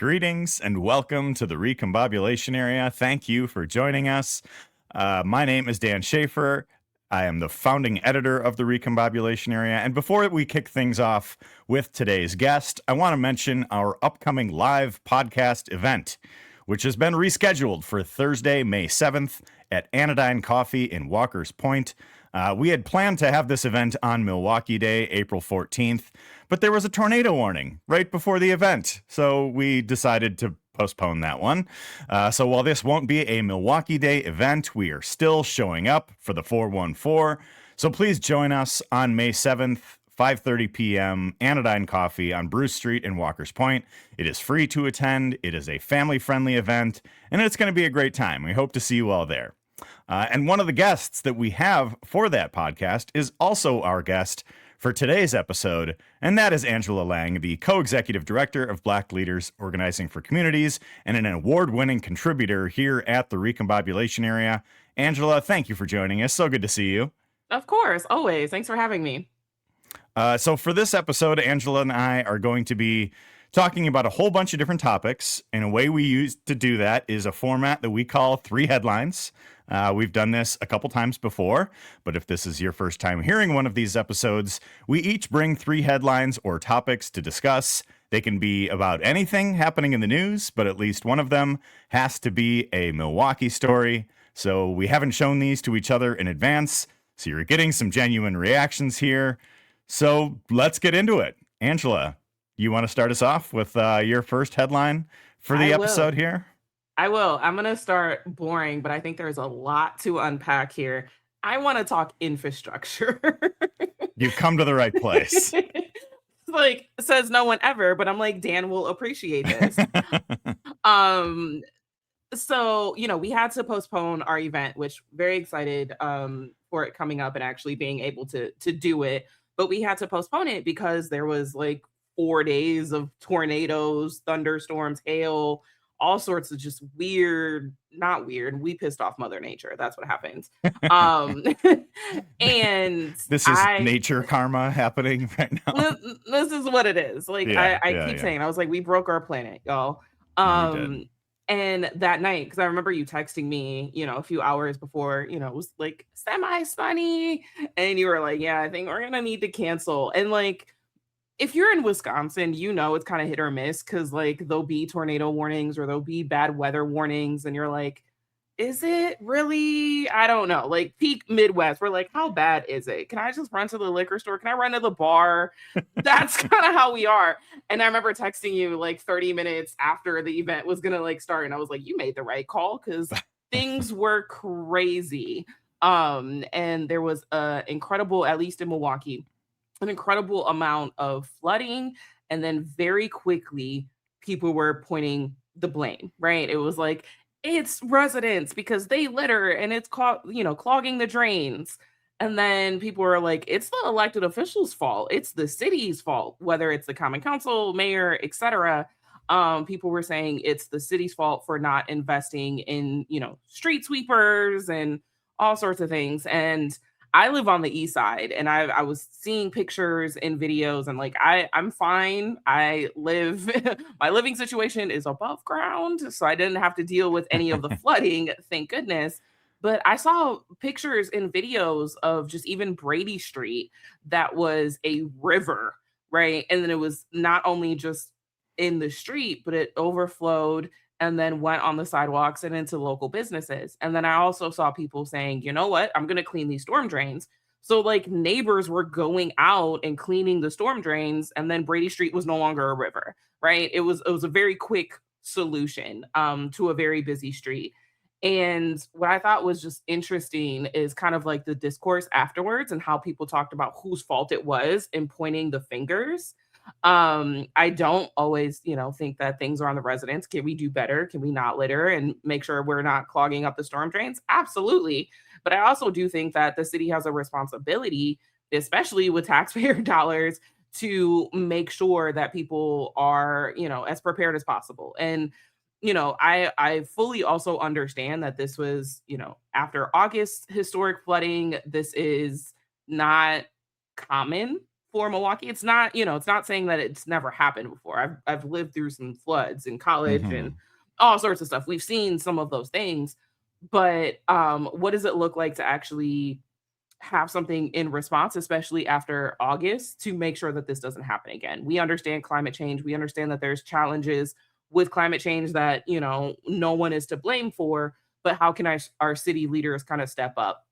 Greetings and welcome to the Recombobulation Area. Thank you for joining us. My name is Dan Shafer. I am the founding editor of the Recombobulation Area. And before we kick things off with today's guest, I want to mention our upcoming live podcast event, which has been rescheduled for Thursday, May 7th at Anodyne Coffee in Walker's Point. We had planned to have this event on Milwaukee Day, April 14th, but there was a tornado warning right before the event, so we decided to postpone that one. So while this won't be a Milwaukee Day event, we are still showing up for the 414. So please join us on May 7th, 5:30 p.m., Anodyne Coffee on Bruce Street in Walker's Point. It is free to attend. It is a family-friendly event, and it's going to be a great time. We hope to see you all there. And one of the guests that we have for that podcast is also our guest for today's episode, and that is Angela Lang, the co-executive director of Black Leaders Organizing for Communities and an award-winning contributor here at the Recombobulation Area. Angela, thank you for joining us. So good to see you. Of course, always. Thanks for having me. So for this episode, Angela and I are going to be talking about a whole bunch of different topics. And a way we use to do that is a format that we call 3 headlines. We've done this a couple times before, but if this is your first time hearing one of these episodes, we each bring 3 headlines or topics to discuss. They can be about anything happening in the news, but at least one of them has to be a Milwaukee story. So we haven't shown these to each other in advance, so you're getting some genuine reactions here. So let's get into it. Angela, you want to start us off with your first headline for the episode here? I will. I'm going to start boring, but I think there's a lot to unpack here. I want to talk infrastructure. You've come to the right place. Like, says no one ever, but I'm like, Dan will appreciate this. So, we had to postpone our event, which very excited for it coming up and actually being able to do it. But we had to postpone it because there was like 4 days of tornadoes, thunderstorms, hail, all sorts of just not weird. We pissed off Mother Nature. That's what happens. And this is nature karma happening right now. This is what it is. Like I keep saying, I was like, we broke our planet, y'all. And that night, because I remember you texting me, a few hours before, it was like semi-sunny. And you were like, yeah, I think we're gonna need to cancel. And like, if you're in Wisconsin, it's kind of hit or miss because like there'll be tornado warnings or there'll be bad weather warnings. And you're like, is it really? I don't know. Like peak Midwest, we're like, how bad is it? Can I just run to the liquor store? Can I run to the bar? That's kind of how we are. And I remember texting you like 30 minutes after the event was going to like start. And I was like, you made the right call because things were crazy. And there was incredible, at least in Milwaukee, an incredible amount of flooding. And then very quickly, people were pointing the blame, right? It was like, it's residents because they litter and it's clogging the drains. And then people were like, it's the elected officials' fault. It's the city's fault, whether it's the common council, mayor, etc. People were saying it's the city's fault for not investing in, street sweepers and all sorts of things. And I live on the east side and I was seeing pictures and videos and like, I'm fine. I live, my living situation is above ground. So I didn't have to deal with any of the flooding, thank goodness. But I saw pictures and videos of just even Brady Street that was a river, right? And then it was not only just in the street, but it overflowed and then went on the sidewalks and into local businesses. And then I also saw people saying, you know what, I'm going to clean these storm drains. So like neighbors were going out and cleaning the storm drains, and then Brady Street was no longer a river, right? It was a very quick solution to a very busy street. And what I thought was just interesting is kind of like the discourse afterwards and how people talked about whose fault it was and pointing the fingers. I don't always, think that things are on the residents. Can we do better? Can we not litter and make sure we're not clogging up the storm drains? Absolutely. But I also do think that the city has a responsibility, especially with taxpayer dollars, to make sure that people are, as prepared as possible. And, I fully also understand that this was, after August historic flooding. This is not common for Milwaukee. It's not, it's not saying that it's never happened before. I've lived through some floods in college and all sorts of stuff. We've seen some of those things, but what does it look like to actually have something in response, especially after August, to make sure that this doesn't happen again? We understand climate change. We understand that there's challenges with climate change that, no one is to blame for, but how can our city leaders kind of step up?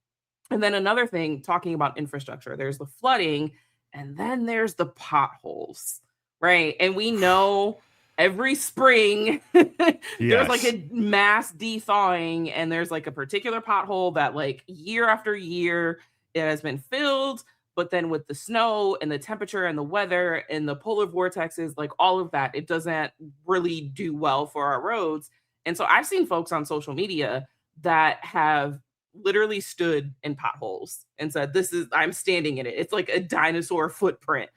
And then another thing, talking about infrastructure, there's the flooding and then there's the potholes, right? And we know every spring there's like Yes. a mass de-thawing and there's like a particular pothole that like year after year it has been filled, but then with the snow and the temperature and the weather and the polar vortexes, like all of that, it doesn't really do well for our roads. And so I've seen folks on social media that have literally stood in potholes and said, I'm standing in it. It's like a dinosaur footprint.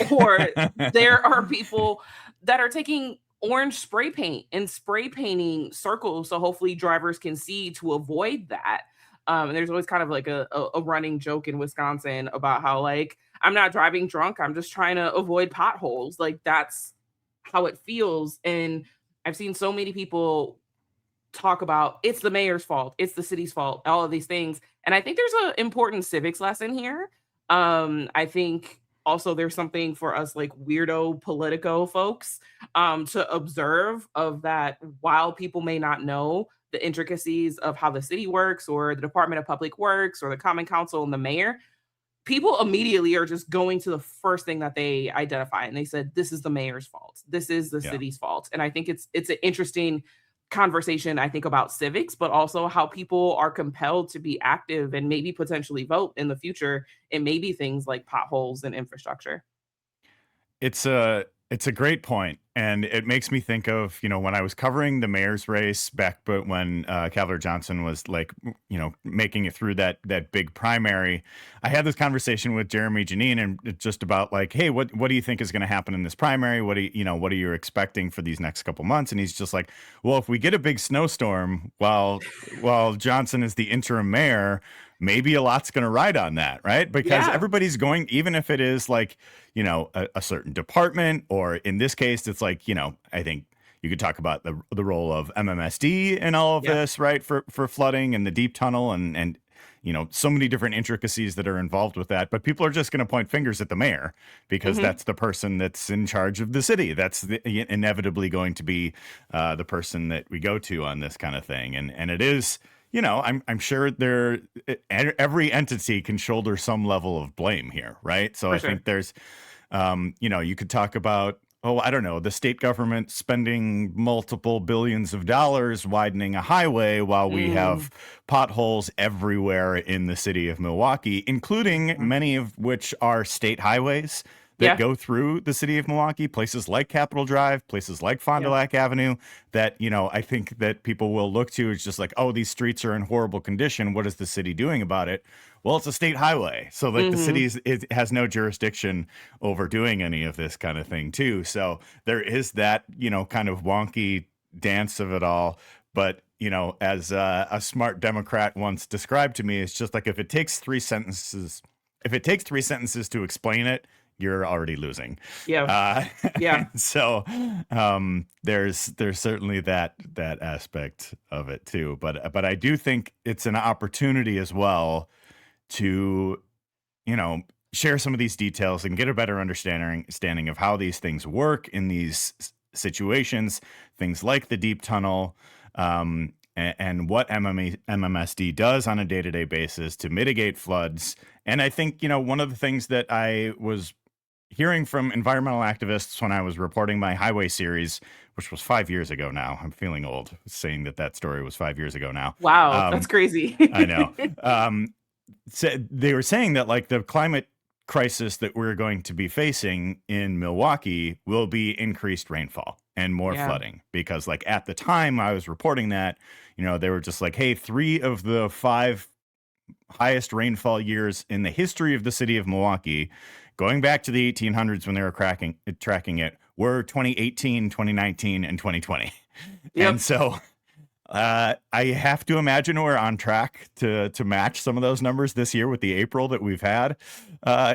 Or there are people that are taking orange spray paint and spray painting circles so hopefully drivers can see to avoid that. And there's always kind of like a running joke in Wisconsin about how, like, I'm not driving drunk, I'm just trying to avoid potholes. Like, that's how it feels. And I've seen so many people talk about it's the mayor's fault, it's the city's fault, all of these things. And I think there's an important civics lesson here. I think also there's something for us like weirdo politico folks to observe of that while people may not know the intricacies of how the city works or the Department of Public Works or the Common Council and the mayor, people immediately are just going to the first thing that they identify and they said this is the mayor's fault, this is the city's fault. And I think it's an interesting conversation, I think, about civics, but also how people are compelled to be active and maybe potentially vote in the future, and maybe things like potholes and infrastructure. It's a great point, and it makes me think of, when I was covering the mayor's race back, but when Cavalier Johnson was like, making it through that big primary. I had this conversation with Jeremy Janine and just about like, hey, what do you think is going to happen in this primary? What are you expecting for these next couple months? And he's just like, well, if we get a big snowstorm while Johnson is the interim mayor, maybe a lot's going to ride on that, right? Because everybody's going, even if it is like, a certain department, or in this case, it's like, I think you could talk about the role of MMSD in all of this, right? For flooding and the deep tunnel and so many different intricacies that are involved with that. But people are just going to point fingers at the mayor because that's the person that's in charge of the city. That's inevitably going to be the person that we go to on this kind of thing. And it is, I'm sure every entity can shoulder some level of blame here, right? So I think there's, you could talk about, I don't know, the state government spending multiple billions of dollars widening a highway while we have potholes everywhere in the city of Milwaukee, including many of which are state highways that go through the city of Milwaukee, places like Capitol Drive, places like Fond du Lac Avenue, that, I think that people will look to. It's just like, oh, these streets are in horrible condition. What is the city doing about it? Well, it's a state highway. So like the city has no jurisdiction over doing any of this kind of thing too. So there is that, kind of wonky dance of it all. But, as a smart Democrat once described to me, it's just like, if it takes three sentences to explain it, you're already losing. So there's certainly that aspect of it too. But I do think it's an opportunity as well to, share some of these details and get a better understanding of how these things work in these situations, things like the deep tunnel, and what MMSD does on a day-to-day basis to mitigate floods. And I think, one of the things that I was hearing from environmental activists when I was reporting my highway series, which was 5 years ago now. I'm feeling old saying that story was 5 years ago now. Wow, that's crazy. I know. So they were saying that like the climate crisis that we're going to be facing in Milwaukee will be increased rainfall and more flooding, because like at the time I was reporting that, they were just like, hey, 3 of the 5 highest rainfall years in the history of the city of Milwaukee, going back to the 1800s when they were tracking it, were 2018, 2019, and 2020. And so I have to imagine we're on track to match some of those numbers this year with the April that we've had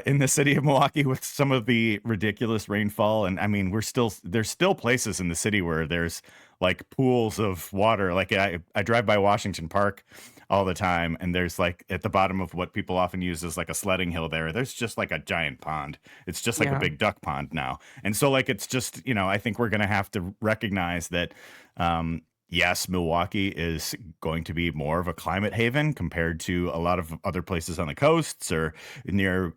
in the city of Milwaukee with some of the ridiculous rainfall. And I mean, there's still places in the city where there's like pools of water. Like I drive by Washington Park all the time, and there's like at the bottom of what people often use as like a sledding hill there's just like a giant pond. It's just like a big duck pond now. And so like it's just, I think we're gonna have to recognize that yes, Milwaukee is going to be more of a climate haven compared to a lot of other places on the coasts or near,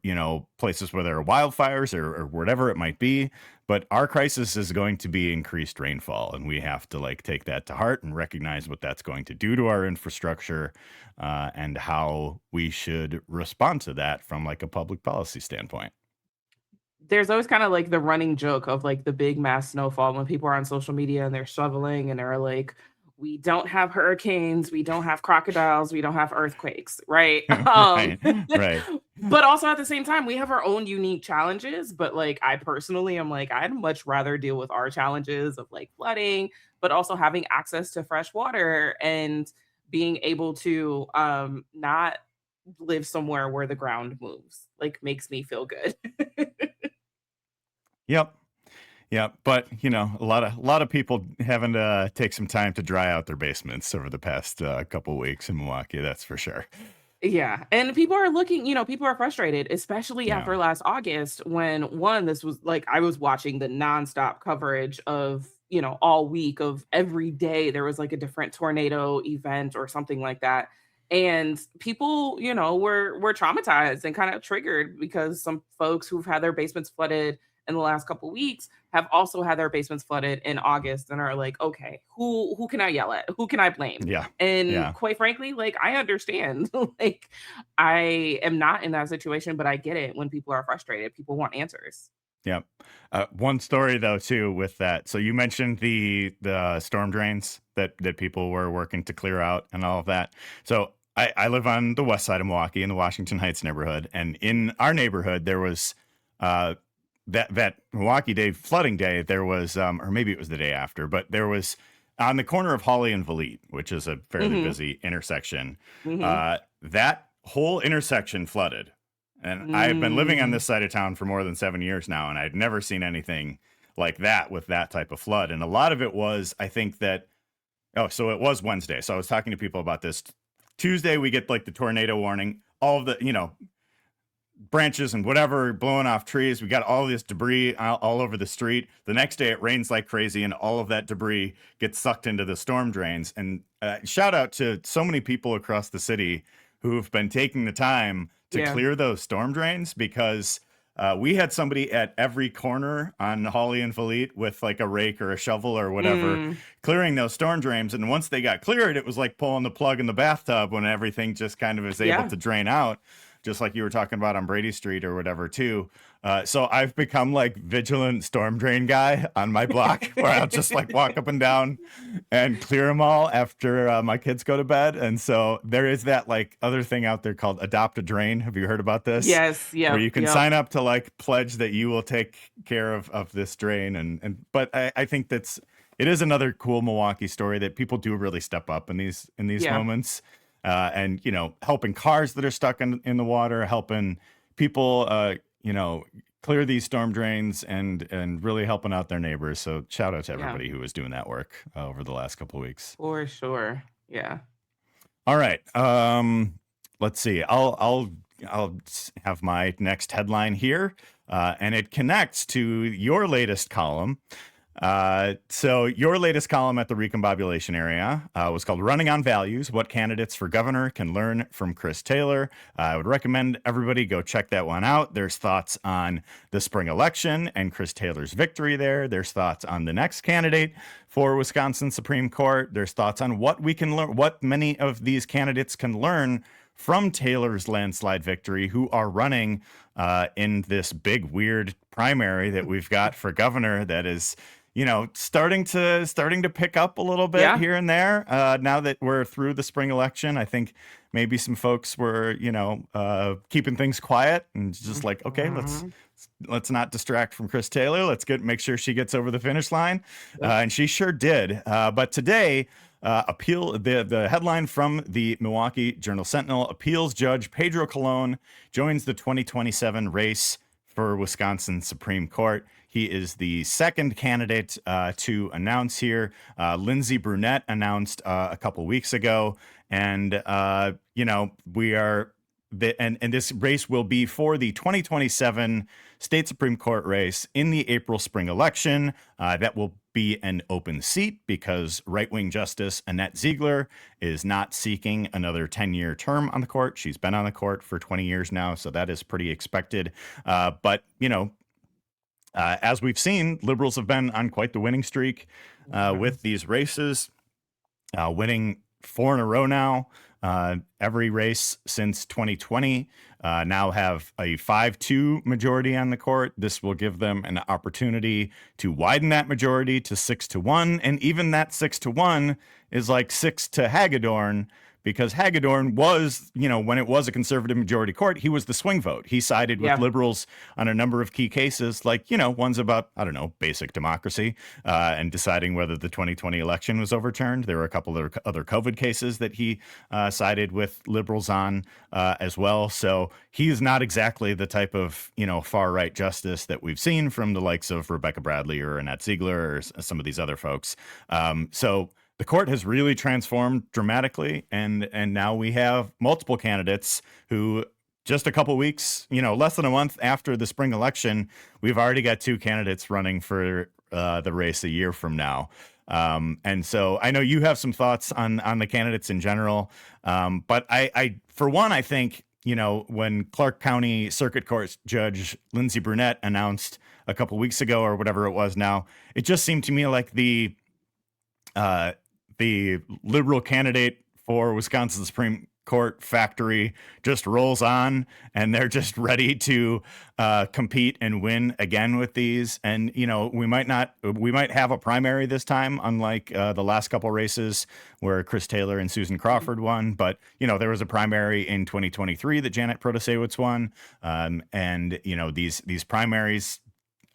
places where there are wildfires or whatever it might be. But our crisis is going to be increased rainfall, and we have to like take that to heart and recognize what that's going to do to our infrastructure and how we should respond to that from like a public policy standpoint. There's always kind of like the running joke of like the big mass snowfall when people are on social media and they're shoveling and they're like, we don't have hurricanes, we don't have crocodiles, we don't have earthquakes, right? Right. But also at the same time, we have our own unique challenges. But like, I personally am like, I'd much rather deal with our challenges of like flooding, but also having access to fresh water and being able to not live somewhere where the ground moves. Like, makes me feel good. Yep. Yeah, but a lot of people having to take some time to dry out their basements over the past couple weeks in Milwaukee. That's for sure. Yeah, and people are looking, people are frustrated, especially Yeah. after last August when this was like I was watching the nonstop coverage of, all week of every day there was like a different tornado event or something like that. And people, were traumatized and kind of triggered because some folks who've had their basements flooded in the last couple weeks have also had their basements flooded in August and are like, okay, who can I yell at? Who can I blame? Yeah. And Yeah. quite frankly, like I understand. Like I am not in that situation, but I get it when people are frustrated. People want answers. Yep. One story though too with that. So you mentioned the storm drains that people were working to clear out and all of that. So I live on the west side of Milwaukee in the Washington Heights neighborhood, and in our neighborhood there was that Milwaukee Day flooding day. There was or maybe it was the day after, but there was on the corner of Hawley and Valete, which is a fairly busy intersection. That whole intersection flooded. And I've been living on this side of town for more than 7 years now, and I'd never seen anything like that with that type of flood. And a lot of it was, I think that, so it was Wednesday. So I was talking to people about this. Tuesday, we get like the tornado warning, all of the, branches and whatever blowing off trees. We got all this debris all over the street. The next day, it rains like crazy, and all of that debris gets sucked into the storm drains. And shout out to so many people across the city who've been taking the time to clear those storm drains, because we had somebody at every corner on Hawley and Valete with like a rake or a shovel or whatever, clearing those storm drains. And once they got cleared, it was like pulling the plug in the bathtub when everything just kind of is able to drain out, just like you were talking about on Brady Street or whatever too. So I've become like vigilant storm drain guy on my block where I'll just like walk up and down and clear them all after my kids go to bed. And so there is that like other thing out there called Adopt a Drain. Have you heard about this? Yes. Yeah. Where you can sign up to like pledge that you will take care of this drain. But I think it is another cool Milwaukee story that people do really step up in these moments. And helping cars that are stuck in the water, helping people clear these storm drains and really helping out their neighbors. So shout out to everybody who was doing that work over the last couple of weeks. For sure. Yeah. All right. Let's see. I'll have my next headline here, and it connects to your latest column. So your latest column at the Recombobulation Area was called Running on Values, What Candidates for Governor Can Learn from Chris Taylor. I would recommend everybody go check that one out. There's thoughts on the spring election and Chris Taylor's victory there. There's thoughts on the next candidate for Wisconsin Supreme Court. There's thoughts on what we can learn, what many of these candidates can learn from Taylor's landslide victory, who are running in this big, weird primary that we've got for governor that is starting to pick up a little bit here and there. Now that we're through the spring election, I think maybe some folks were, keeping things quiet and just like, okay, let's not distract from Chris Taylor. Let's make sure she gets over the finish line. And she sure did. But today, The headline from the Milwaukee Journal-Sentinel: appeals judge Pedro Colon joins the 2027 race for Wisconsin Supreme Court. He is the second candidate to announce here. Lindsey Brunette announced a couple weeks ago, and we are. And this race will be for the 2027 state Supreme Court race in the April spring election. That will be an open seat because right-wing Justice Annette Ziegler is not seeking another 10-year term on the court. She's been on the court for 20 years now, so that is pretty expected. But as we've seen, liberals have been on quite the winning streak with these races, winning 4 in a row now. Every race since 2020 now have a 5-2 majority on the court. This will give them an opportunity to widen that majority to 6-1. And even that 6-1 is like 6 to Hagedorn, because Hagedorn was, when it was a conservative majority court, he was the swing vote. He sided with liberals on a number of key cases, like, ones about, basic democracy and deciding whether the 2020 election was overturned. There were a couple of other COVID cases that he sided with liberals on as well. So he is not exactly the type of, far-right justice that we've seen from the likes of Rebecca Bradley or Annette Ziegler or some of these other folks. So the court has really transformed dramatically, and now we have multiple candidates who, just a couple weeks, less than a month after the spring election, we've already got 2 candidates running for the race a year from now. And so I know you have some thoughts on the candidates in general, but I for one, I think, when Clark County Circuit Court Judge Lindsey Brunette announced a couple weeks ago or whatever it was now, it just seemed to me like the liberal candidate for Wisconsin Supreme Court factory just rolls on, and they're just ready to compete and win again with these. And, we might have a primary this time, unlike the last couple races where Chris Taylor and Susan Crawford won. But, there was a primary in 2023 that Janet Protasiewicz won. And, these primaries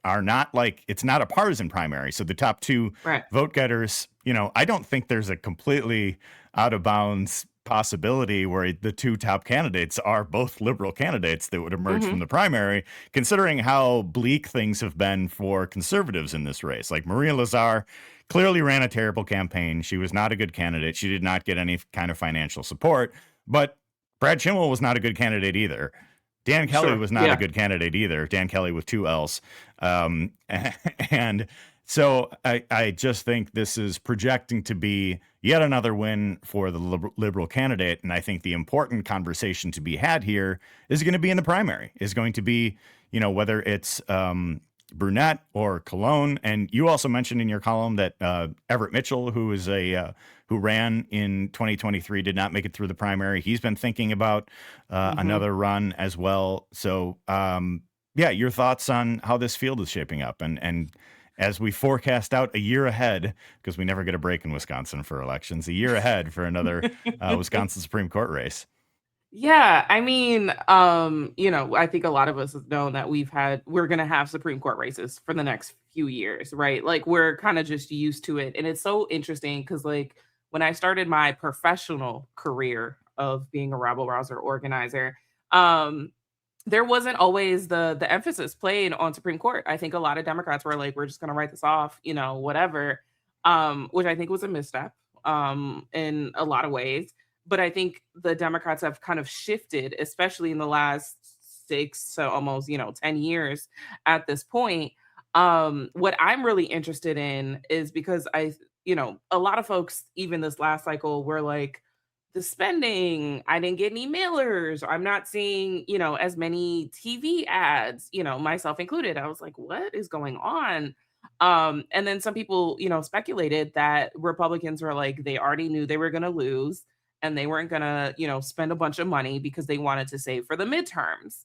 are not it's not a partisan primary. So the top 2 vote getters, I don't think there's a completely out of bounds possibility where the 2 top candidates are both liberal candidates that would emerge from the primary, considering how bleak things have been for conservatives in this race. Like Maria Lazar clearly ran a terrible campaign. She was not a good candidate. She did not get any kind of financial support, but Brad Schimmel was not a good candidate either. Dan Kelly was not a good candidate either. Dan Kelly with 2 L's. And so I just think this is projecting to be yet another win for the liberal candidate. And I think the important conversation to be had here is going to be in the primary, is going to be, whether it's Brunette or Colon. And you also mentioned in your column that Everett Mitchell, who is who ran in 2023, did not make it through the primary. He's been thinking about another run as well. So, your thoughts on how this field is shaping up, and as we forecast out a year ahead, because we never get a break in Wisconsin for elections, a year ahead for another Wisconsin Supreme Court race. Yeah, I mean, I think a lot of us have known that we're going to have Supreme Court races for the next few years, right? Like, we're kind of just used to it. And it's so interesting because, like, when I started my professional career of being a rabble rouser organizer, there wasn't always the emphasis played on Supreme Court. I think a lot of Democrats were like, we're just going to write this off, whatever, which I think was a misstep in a lot of ways. But I think the Democrats have kind of shifted, especially in the last 6 to almost, 10 years at this point. What I'm really interested in is because a lot of folks, even this last cycle, were like, the spending, I didn't get any mailers, I'm not seeing, as many TV ads, myself included. I was like, what is going on? And then some people, speculated that Republicans were like, they already knew they were going to lose and they weren't going to, spend a bunch of money because they wanted to save for the midterms,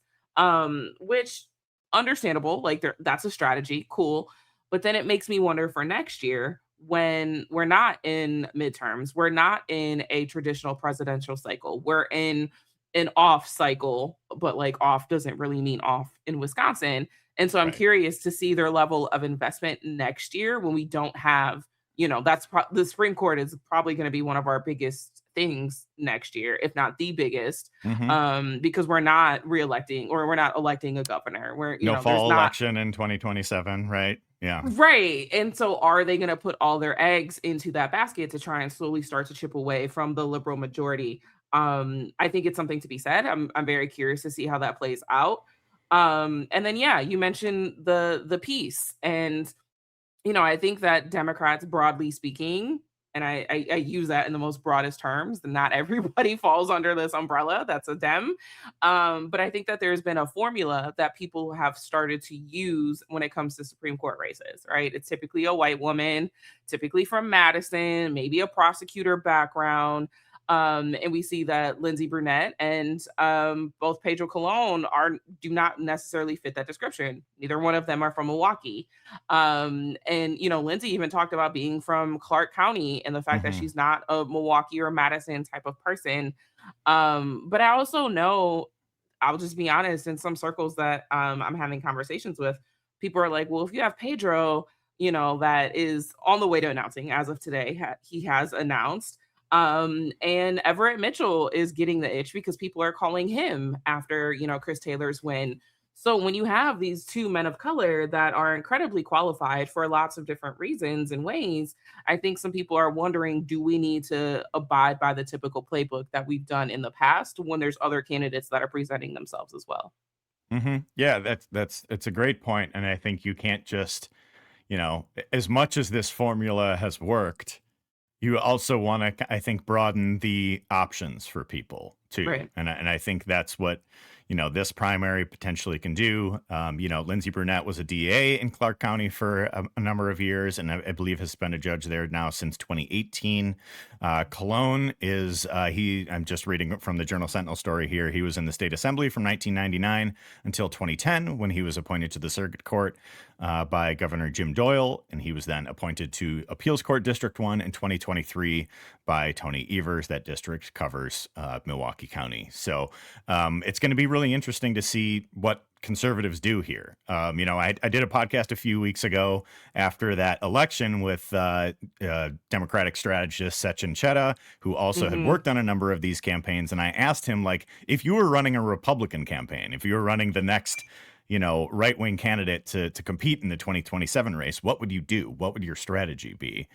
which understandable. Like, that's a strategy. Cool. But then it makes me wonder for next year, when we're not in midterms, we're not in a traditional presidential cycle, we're in an off cycle, but like off doesn't really mean off in Wisconsin. And so I'm curious to see their level of investment next year when we don't have that's the Supreme Court is probably going to be one of our biggest things next year, if not the biggest, because we're not reelecting, or we're not electing a governor. No fall election in 2027, right? Yeah. Right. And so are they going to put all their eggs into that basket to try and slowly start to chip away from the liberal majority? I think it's something to be said. I'm very curious to see how that plays out. And then, yeah, you mentioned the piece, and I think that Democrats, broadly speaking, and I use that in the most broadest terms, not everybody falls under this umbrella. That's a Dem. But I think that there's been a formula that people have started to use when it comes to Supreme Court races, right? It's typically a white woman, typically from Madison, maybe a prosecutor background. And we see that Lindsey Brunette and both Pedro Colon do not necessarily fit that description. Neither one of them are from Milwaukee. And Lindsey even talked about being from Clark County and the fact that she's not a Milwaukee or Madison type of person. But I also know, I'll just be honest, in some circles that I'm having conversations with, people are like, well, if you have Pedro, that is on the way to announcing as of today, he has announced. And Everett Mitchell is getting the itch because people are calling him after, Chris Taylor's win. So when you have these two men of color that are incredibly qualified for lots of different reasons and ways, I think some people are wondering, do we need to abide by the typical playbook that we've done in the past when there's other candidates that are presenting themselves as well? Yeah, it's a great point. And I think you can't just, as much as this formula has worked, you also want to, I think, broaden the options for people too. Right. And I think that's what, this primary potentially can do. Lindsey Brunette was a DA in Clark County for a number of years, and I believe has been a judge there now since 2018. Colon is, I'm just reading from the Journal Sentinel story here. He was in the state assembly from 1999 until 2010 when he was appointed to the circuit court by Governor Jim Doyle, and he was then appointed to Appeals Court District 1 in 2023 by Tony Evers. That district covers Milwaukee County. So it's going to be really interesting to see what conservatives do here. I did a podcast a few weeks ago after that election with Democratic strategist Sechin Cheta, who also had worked on a number of these campaigns. And I asked him, like, if you were running a Republican campaign, if you were running the next right-wing candidate to compete in the 2027 race, what would you do? What would your strategy be?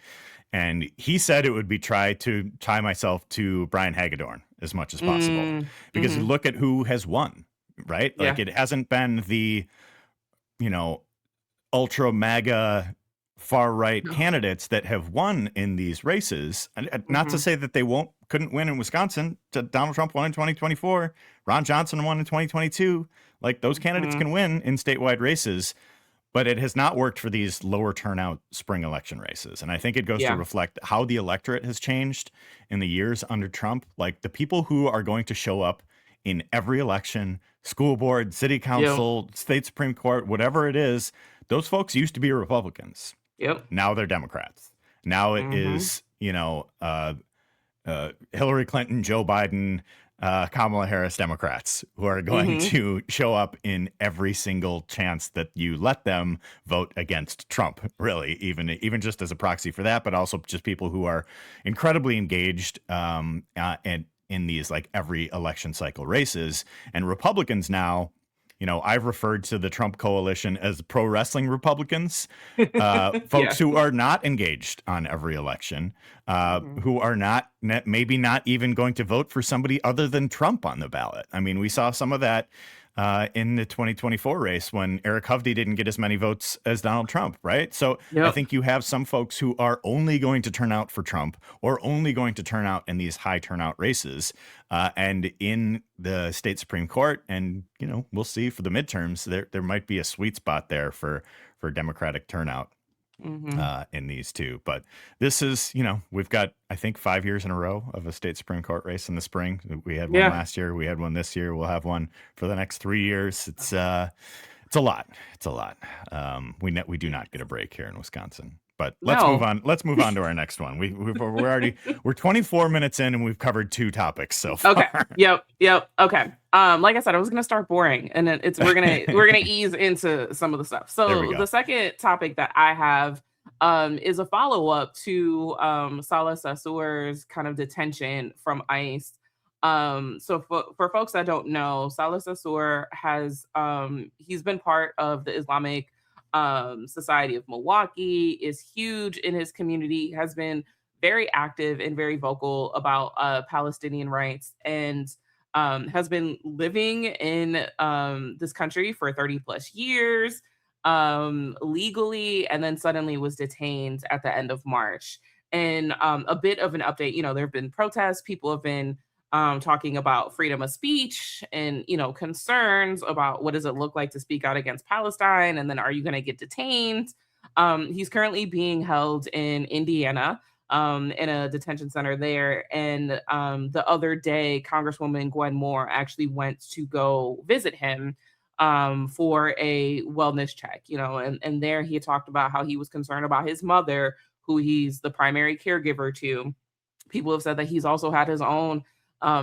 And he said it would be try to tie myself to Brian Hagedorn as much as possible, because you look at who has won, right? Yeah. Like, it hasn't been the, ultra MAGA far right candidates that have won in these races. And not to say that they couldn't win in Wisconsin. Donald Trump won in 2024. Ron Johnson won in 2022. Like, those candidates can win in statewide races, but it has not worked for these lower turnout spring election races. And I think it goes to reflect how the electorate has changed in the years under Trump. Like, the people who are going to show up in every election, school board, city council, state Supreme Court, whatever it is, those folks used to be Republicans. Yep. Now they're Democrats. Now it is, Hillary Clinton, Joe Biden, Kamala Harris Democrats who are going to show up in every single chance that you let them vote against Trump, really, even just as a proxy for that, but also just people who are incredibly engaged and in these, like, every election cycle races. And Republicans now, I've referred to the Trump coalition as pro wrestling Republicans, folks who are not engaged on every election, who are maybe not even going to vote for somebody other than Trump on the ballot. I mean, we saw some of that in the 2024 race when Eric Hovde didn't get as many votes as Donald Trump, right? So I think you have some folks who are only going to turn out for Trump or only going to turn out in these high turnout races. And in the state Supreme Court, and, we'll see for the midterms, there might be a sweet spot there for Democratic turnout in these two. But this is, we've got, I think, 5 years in a row of a state Supreme Court race in the spring. We had one last year. We had one this year. We'll have one for the next 3 years. It's a lot. It's a lot. We do not get a break here in Wisconsin. But let's move on. Let's move on to our next one. We're 24 minutes in and we've covered 2 topics so far. Okay. Yep. Okay. Like I said, I was gonna start boring, and then we're gonna ease into some of the stuff. So the second topic that I have is a follow-up to Salah Sassour's kind of detention from ICE. So for folks that don't know, Salah Sassour has he's been part of the Islamic Society of Milwaukee, is huge in his community, has been very active and very vocal about Palestinian rights, and has been living in this country for 30 plus years legally, and then suddenly was detained at the end of March. And a bit of an update, there have been protests, people have been talking about freedom of speech and concerns about what does it look like to speak out against Palestine, and then are you going to get detained? He's currently being held in Indiana, in a detention center there. And the other day, Congresswoman Gwen Moore actually went to go visit him for a wellness check, and there he talked about how he was concerned about his mother, who he's the primary caregiver to. People have said that he's also had his own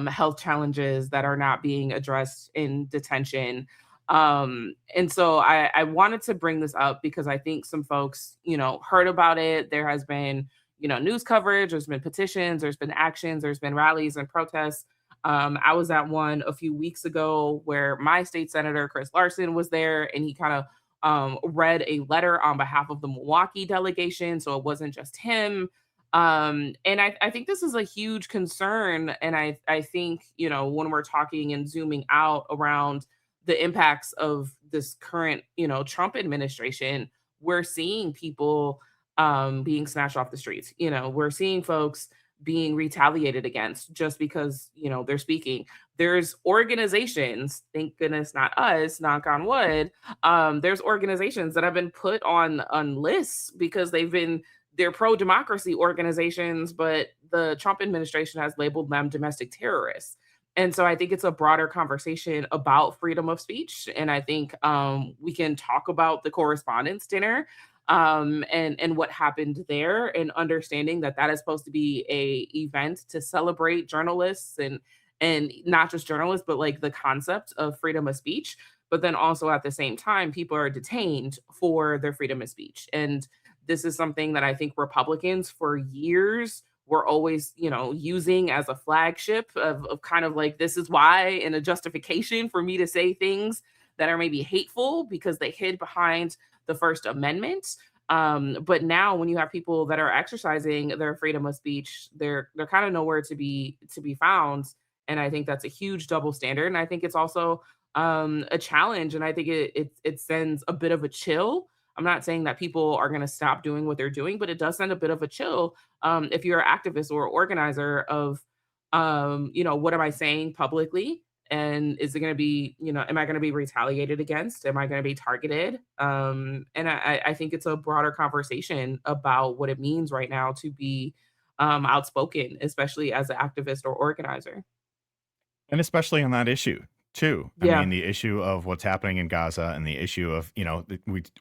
health challenges that are not being addressed in detention. And so I wanted to bring this up because I think some folks, heard about it. There has been, news coverage, there's been petitions, there's been actions, there's been rallies and protests. I was at one a few weeks ago where my state senator, Chris Larson, was there, and he kind of read a letter on behalf of the Milwaukee delegation. So it wasn't just him. And I think this is a huge concern. And I think, when we're talking and zooming out around the impacts of this current, Trump administration, we're seeing people being snatched off the streets. We're seeing folks being retaliated against just because, they're speaking. There's organizations, thank goodness not us, knock on wood. There's organizations that have been put on lists because they're pro-democracy organizations, but the Trump administration has labeled them domestic terrorists. And so I think it's a broader conversation about freedom of speech. And I think we can talk about the Correspondents' Dinner and what happened there, and understanding that that is supposed to be a event to celebrate journalists and not just journalists, but like the concept of freedom of speech. But then also at the same time, people are detained for their freedom of speech. And this is something that I think Republicans for years were always, using as a flagship of kind of like, this is why, and a justification for me to say things that are maybe hateful because they hid behind the First Amendment. But now when you have people that are exercising their freedom of speech, they're kind of nowhere to be found. And I think that's a huge double standard. And I think it's also a challenge. And I think it sends a bit of a chill. I'm not saying that people are going to stop doing what they're doing, but it does send a bit of a chill if you're an activist or organizer of, what am I saying publicly? And is it going to be, am I going to be retaliated against? Am I going to be targeted? And I think it's a broader conversation about what it means right now to be outspoken, especially as an activist or organizer. And especially on that issue too. I Yeah. mean, the issue of what's happening in Gaza, and the issue of,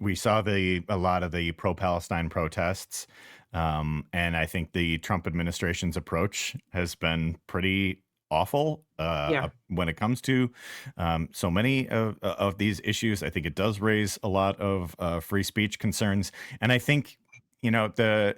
we saw a lot of the pro-Palestine protests. And I think the Trump administration's approach has been pretty awful Yeah. when it comes to so many of these issues. I think it does raise a lot of free speech concerns. And I think, the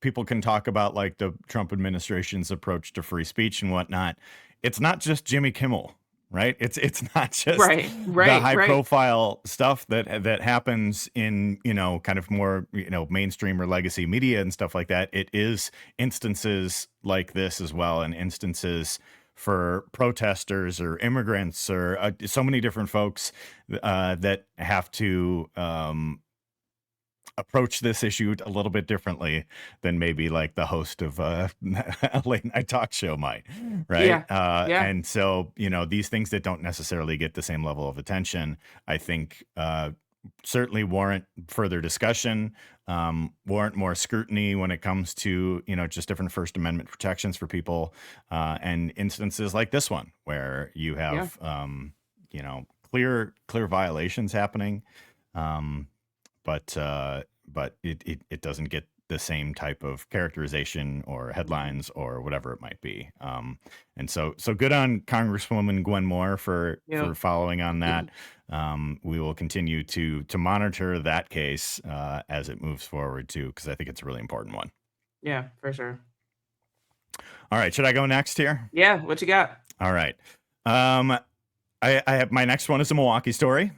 people can talk about like the Trump administration's approach to free speech and whatnot. It's not just Jimmy Kimmel, right? It's not just Right. the Right. high Right. profile stuff that happens in, kind of more, mainstream or legacy media and stuff like that. It is instances like this as well, and instances for protesters or immigrants or so many different folks that have to approach this issue a little bit differently than maybe like the host of a late night talk show might, right? Yeah. Yeah. And so, these things that don't necessarily get the same level of attention, I think certainly warrant further discussion, warrant more scrutiny when it comes to, just different First Amendment protections for people, and instances like this one where you have, clear violations happening. But it doesn't get the same type of characterization or headlines or whatever it might be. And so good on Congresswoman Gwen Moore for following on that. We will continue to monitor that case as it moves forward too, because I think it's a really important one. Yeah, for sure. All right, should I go next here? Yeah, what you got? All right. I have my next one is a Milwaukee story.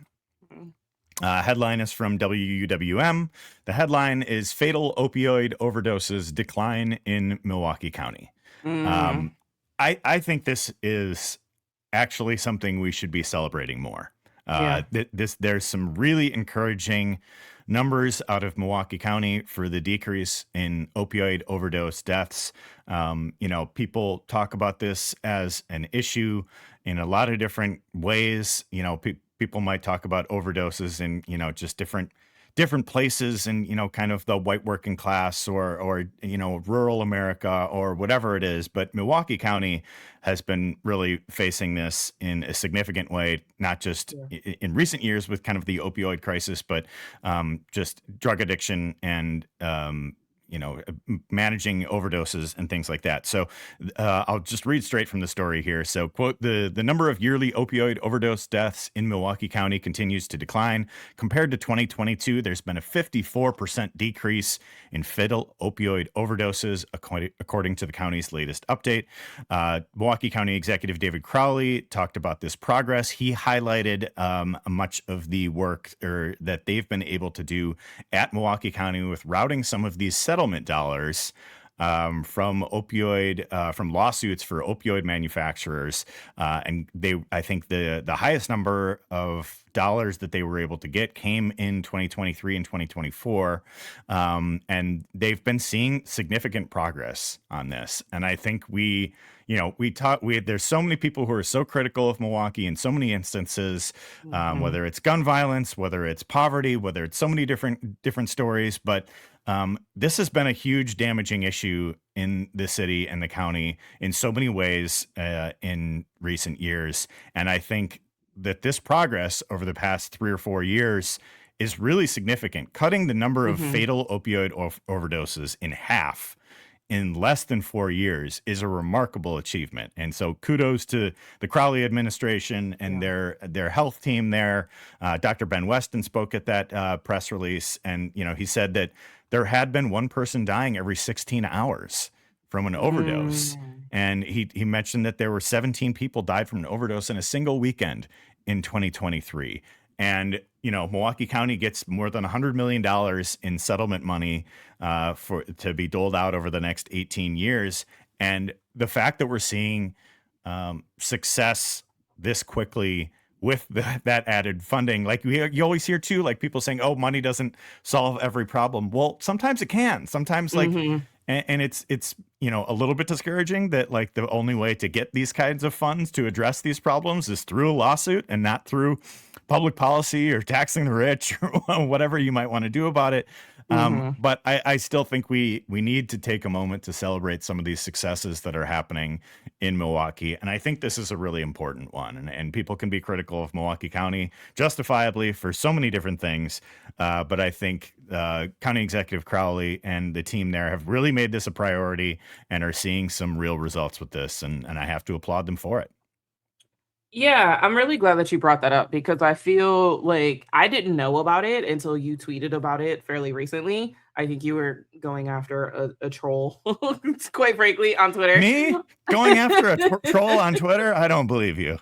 Headline is from WUWM. The headline is Fatal Opioid Overdoses Decline in Milwaukee County. I think this is actually something we should be celebrating more. There's some really encouraging numbers out of Milwaukee County for the decrease in opioid overdose deaths. People talk about this as an issue in a lot of different ways. People might talk about overdoses in, just different places and, kind of the white working class or rural America or whatever it is. But Milwaukee County has been really facing this in a significant way, not just in recent years with kind of the opioid crisis, but just drug addiction and managing overdoses and things like that. So I'll just read straight from the story here. So, quote, the number of yearly opioid overdose deaths in Milwaukee County continues to decline. Compared to 2022, there's been a 54% decrease in fatal opioid overdoses, according to the county's latest update. Milwaukee County Executive David Crowley talked about this progress. He highlighted much of the work that they've been able to do at Milwaukee County with routing some of these settlement dollars from lawsuits for opioid manufacturers, and I think the highest number of dollars that they were able to get came in 2023 and 2024, and they've been seeing significant progress on this. And I think there's so many people who are so critical of Milwaukee in so many instances, whether it's gun violence, whether it's poverty, whether it's so many different stories, but this has been a huge damaging issue in the city and the county in so many ways in recent years. And I think that this progress over the past 3 or 4 years is really significant. Cutting the number of fatal opioid overdoses in half in less than 4 years is a remarkable achievement. And so kudos to the Crowley administration and their health team there. Dr. Ben Weston spoke at that press release, and he said that there had been one person dying every 16 hours from an overdose. And he mentioned that there were 17 people died from an overdose in a single weekend in 2023. And, Milwaukee County gets more than $100 million in settlement money to be doled out over the next 18 years. And the fact that we're seeing success this quickly with that added funding, like you always hear too, like people saying, oh, money doesn't solve every problem. Well, sometimes it can. Sometimes and it's a little bit discouraging that like the only way to get these kinds of funds to address these problems is through a lawsuit and not through public policy or taxing the rich or whatever you might want to do about it. But I still think we need to take a moment to celebrate some of these successes that are happening in Milwaukee. And I think this is a really important one. And people can be critical of Milwaukee County justifiably for so many different things. But I think County Executive Crowley and the team there have really made this a priority and are seeing some real results with this. And I have to applaud them for it. Yeah, I'm really glad that you brought that up because I feel like I didn't know about it until you tweeted about it fairly recently. I think you were going after a troll, quite frankly, on Twitter. Me? Going after a troll on Twitter? I don't believe you.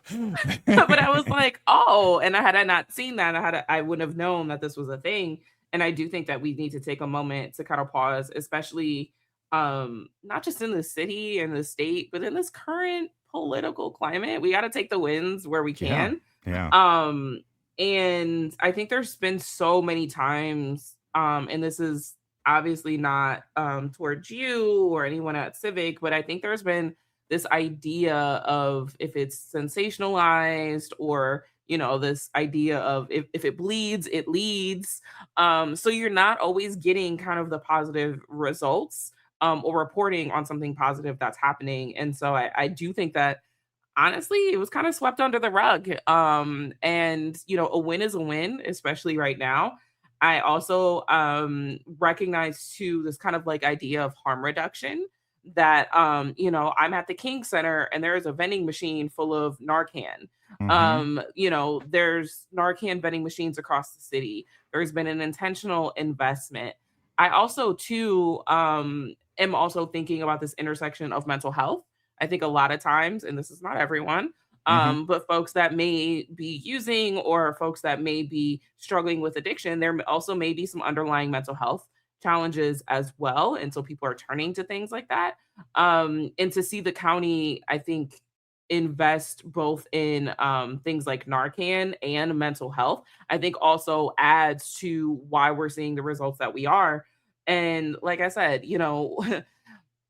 But I was like, oh, and had I not seen that, I wouldn't have known that this was a thing. And I do think that we need to take a moment to kind of pause, especially not just in the city and the state, but in this current political climate. We got to take the wins where we can. And I think there's been so many times, and this is obviously not towards you or anyone at Civic, but I think there's been this idea of if it's sensationalized or this idea of if it bleeds, it leads. So you're not always getting kind of the positive results or reporting on something positive that's happening. And so I do think that honestly, it was kind of swept under the rug. And a win is a win, especially right now. I also recognize too this kind of like idea of harm reduction that I'm at the King Center and there is a vending machine full of Narcan. Mm-hmm. There's Narcan vending machines across the city. There's been an intentional investment. I also too am also thinking about this intersection of mental health. I think a lot of times, and this is not everyone, Mm-hmm. but folks that may be using or folks that may be struggling with addiction, also may be some underlying mental health challenges as well. And so people are turning to things like that. And to see the county, I think, invest both in things like Narcan and mental health, I think also adds to why we're seeing the results that we are. And like I said,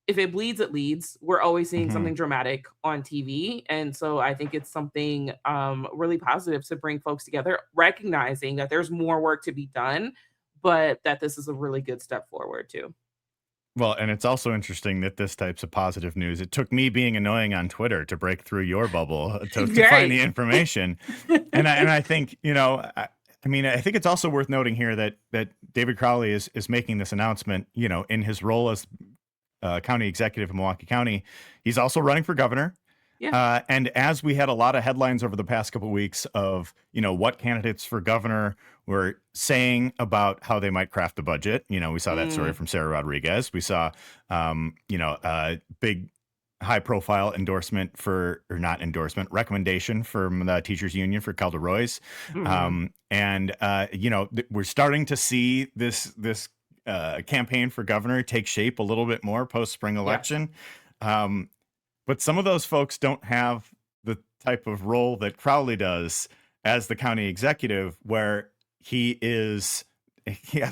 if it bleeds, it leads. We're always seeing Mm-hmm. something dramatic on TV. And so I think it's something really positive to bring folks together, recognizing that there's more work to be done, but that this is a really good step forward too. Well, and it's also interesting that this types of positive news, it took me being annoying on Twitter to break through your bubble to find Right. the information. And I think, I mean, I think it's also worth noting here that David Crowley is making this announcement, in his role as county executive in Milwaukee County. He's also running for governor. Yeah. And as we had a lot of headlines over the past couple of weeks of, what candidates for governor were saying about how they might craft the budget, we saw that story Mm, from Sarah Rodriguez. We saw, a big high profile recommendation from the teachers union for Calder Royce. mhm. We're starting to see this campaign for governor take shape a little bit more post spring Yeah. election. But some of those folks don't have the type of role that Crowley does as the county executive, where he has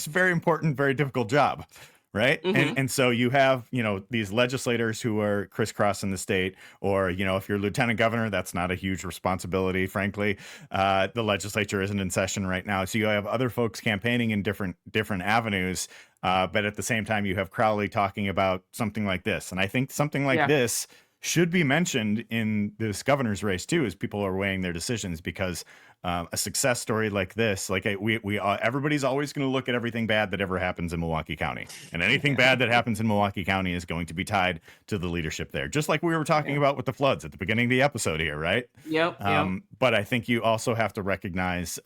a very important, very difficult job, right? And Mhm. and so you have, these legislators who are crisscrossing the state, or, if you're lieutenant governor, that's not a huge responsibility, frankly. The legislature isn't in session right now. So you have other folks campaigning in different avenues. But at the same time, you have Crowley talking about something like this. And I think something like Yeah. this should be mentioned in this governor's race too, as people are weighing their decisions, because a success story like this, everybody's always going to look at everything bad that ever happens in Milwaukee County, and anything Yeah. bad that happens in Milwaukee County is going to be tied to the leadership there, just like we were talking Yeah. about with the floods at the beginning of the episode here, right? Yep. Yep. But I think you also have to recognize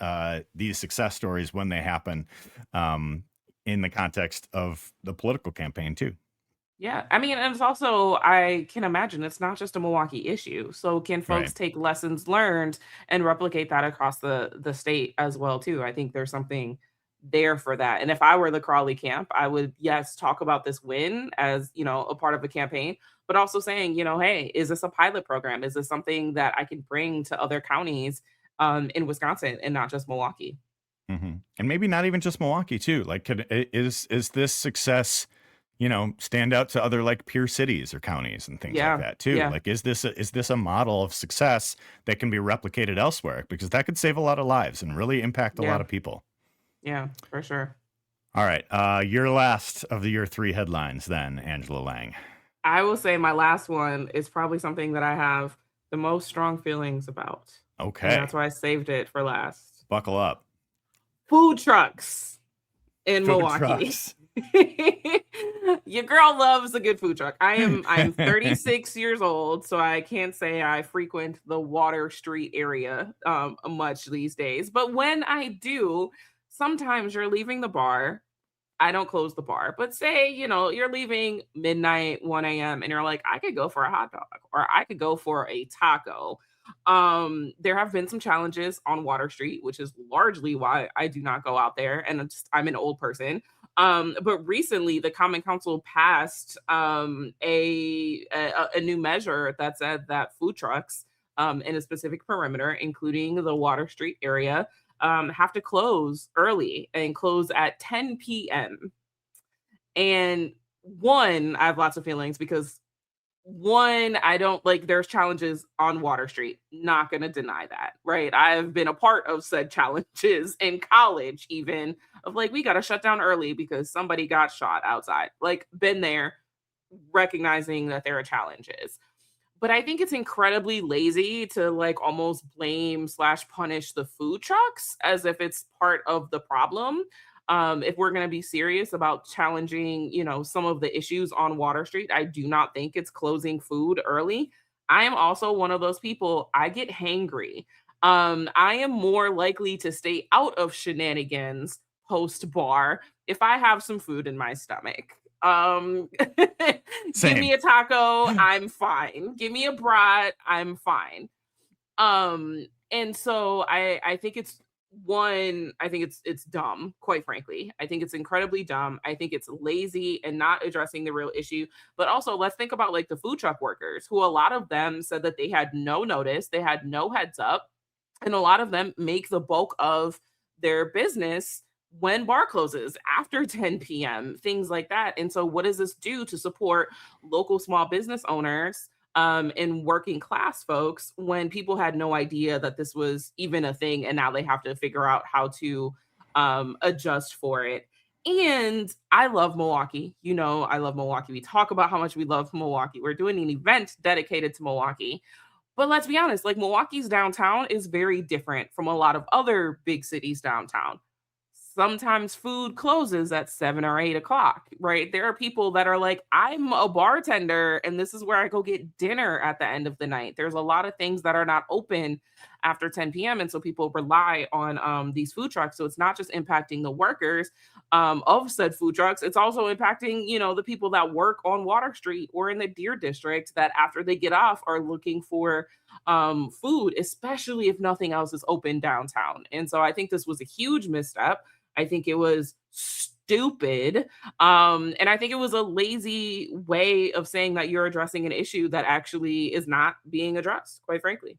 these success stories when they happen, in the context of the political campaign too. Yeah. I mean, and it's also, I can imagine it's not just a Milwaukee issue. So can folks Right. take lessons learned and replicate that across the state as well too? I think there's something there for that. And if I were the Crawley camp, I would, yes, talk about this win as, a part of a campaign, but also saying, hey, is this a pilot program? Is this something that I can bring to other counties in Wisconsin and not just Milwaukee? And maybe not even just Milwaukee too. Like, is this success, stand out to other like peer cities or counties and things like Yeah. that too? Yeah. Like, is this a model of success that can be replicated elsewhere? Because that could save a lot of lives and really impact a lot Yeah. of people. Yeah, for sure. All right, your last of your three headlines, then, Angela Lang. I will say my last one is probably something that I have the most strong feelings about, and Okay, that's why I saved it for last. buckle up. Food trucks in Food Milwaukee. trucks. Your girl loves a good food truck. I'm 36 years old, so I can't say I frequent the Water Street area much these days. But when I do, sometimes you're leaving the bar. I don't close the bar, but say, you're leaving midnight, 1 a.m., and you're like, I could go for a hot dog or I could go for a taco. There have been some challenges on Water Street, which is largely why I do not go out there. And I'm an old person. But recently the Common Council passed a new measure that said that food trucks in a specific perimeter, including the Water Street area, have to close early and close at 10 p.m. And one, I have lots of feelings because one, I don't like there's challenges on Water Street. Not going to deny that, right? I've been a part of said challenges in college, even of like, we got to shut down early because somebody got shot outside. Like, been there, recognizing that there are challenges. But I think it's incredibly lazy to like almost blame slash punish the food trucks as if it's part of the problem. If we're going to be serious about challenging, some of the issues on Water Street, I do not think it's closing food early. I am also one of those people, I get hangry. I am more likely to stay out of shenanigans post bar if I have some food in my stomach. Give Same. me a taco, I'm fine. Give me a brat, I'm fine. And so I think it's dumb, quite frankly. I think it's incredibly dumb. I think it's lazy and not addressing the real issue. But also, let's think about like the food truck workers, who a lot of them said that they had no notice, they had no heads up, and a lot of them make the bulk of their business when bar closes after 10 p.m., things like that. And so, what does this do to support local small business owners and working class folks when people had no idea that this was even a thing, and now they have to figure out how to adjust for it? And I love Milwaukee. I love Milwaukee. We talk about how much we love Milwaukee. We're doing an event dedicated to Milwaukee. But let's be honest, like Milwaukee's downtown is very different from a lot of other big cities downtown. Sometimes food closes at 7 or 8 o'clock, right? There are people that are like, I'm a bartender and this is where I go get dinner at the end of the night. There's a lot of things that are not open after 10 p.m. And so people rely on these food trucks. So it's not just impacting the workers of said food trucks, it's also impacting, the people that work on Water Street or in the Deer District that after they get off are looking for food, especially if nothing else is open downtown. And so I think this was a huge misstep. I think it was stupid. And I think it was a lazy way of saying that you're addressing an issue that actually is not being addressed, quite frankly.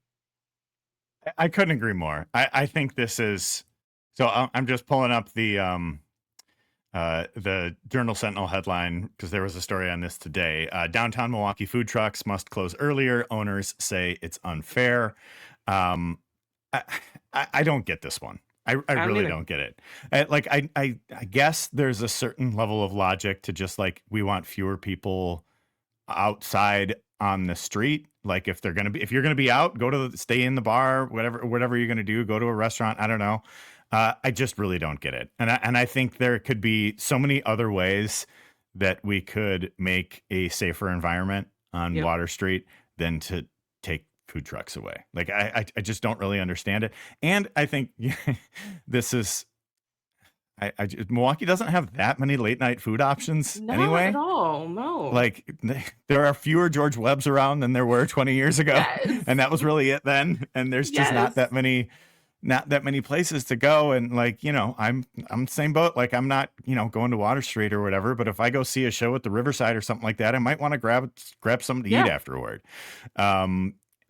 I couldn't agree more. I think this is so. I'm just pulling up the Journal Sentinel headline because there was a story on this today. Downtown Milwaukee food trucks must close earlier. Owners say it's unfair. I don't get this one. I really don't get it. I guess there's a certain level of logic to just like we want fewer people outside on the street. Like if you're gonna be out, stay in the bar, whatever you're gonna do, go to a restaurant. I don't know. I just really don't get it, and I think there could be so many other ways that we could make a safer environment on Yep. Water Street than to take food trucks away. Like I just don't really understand it, and I think this is. Milwaukee doesn't have that many late night food options Not at anyway. all. No. Like there are fewer George Webbs around than there were 20 years ago, Yes. and that was really it then. And there's just Yes. not that many places to go. And like, I'm the same boat. Like I'm not, going to Water Street or whatever, but if I go see a show at the Riverside or something like that, I might want to grab something to eat afterward.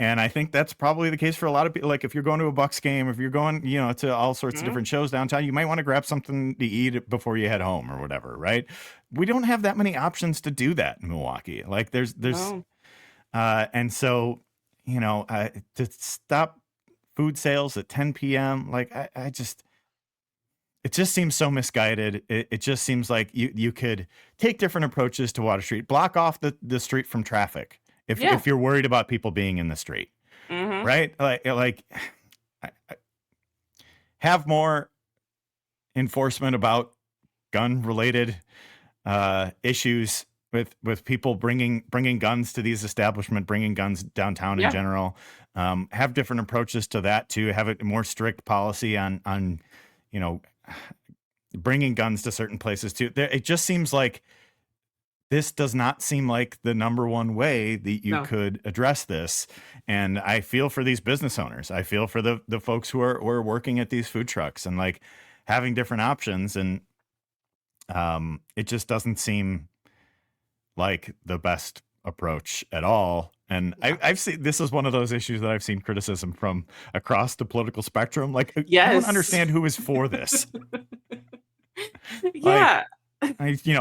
And I think that's probably the case for a lot of people. Like if you're going to a Bucks game, if you're going, to all sorts of different shows downtown, you might want to grab something to eat before you head home or whatever, right? We don't have that many options to do that in Milwaukee. Like there's, No. and so, to stop food sales at 10 p.m., like it just seems so misguided. It just seems like you could take different approaches to Water Street, block off the street from traffic. If you're worried about people being in the street, right? Like have more enforcement about gun related issues with people bringing guns to these establishments, bringing guns downtown in general. Have different approaches to that too. Have a more strict policy on bringing guns to certain places too. It just seems like this does not seem like the number one way that you could address this. And I feel for these business owners. I feel for the folks who are working at these food trucks and like having different options. And it just doesn't seem like the best approach at all. And I've seen, this is one of those issues that I've seen criticism from across the political spectrum. Like, I don't understand who is for this. Yeah.